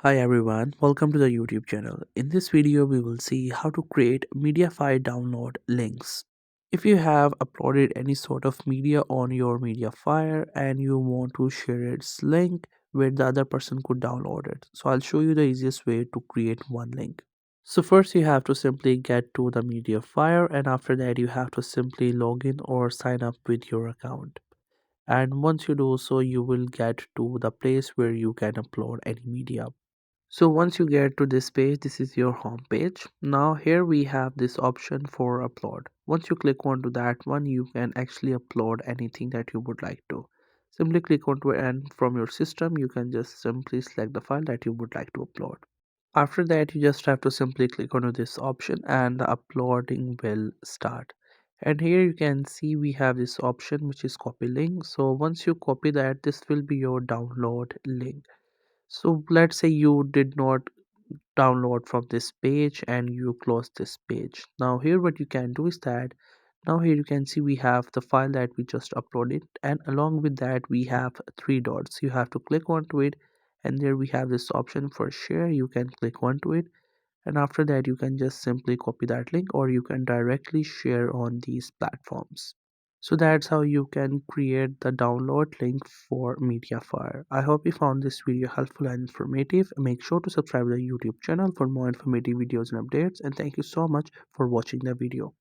Hi everyone, welcome to the YouTube channel. In this video, we will see how to create Mediafire download links. If you have uploaded any sort of media on your Mediafire and you want to share its link where the other person could download it. So I'll show you the easiest way to create one link. So first you have to simply get to the Mediafire and after that you have to simply log in or sign up with your account. And once you do so, you will get to the place where you can upload any media. So once you get to this page, this is your home page. Now here we have this option for upload. Once you click onto that one, you can actually upload anything that you would like to. Simply click onto it and from your system, you can just simply select the file that you would like to upload. After that, you just have to simply click onto this option and the uploading will start. And here you can see we have this option which is copy link. So once you copy that, this will be your download link. So let's say you did not download from this page and you close this page. Now here what you can do is that now here you can see we have the file that we just uploaded, and along with that we have three dots. You have to click onto it and there we have this option for share. You can click onto it and after that you can just simply copy that link or you can directly share on these platforms. So that's how you can create the download link for Mediafire. I hope you found this video helpful and informative. Make sure to subscribe to the YouTube channel for more informative videos and updates, and thank you so much for watching the video.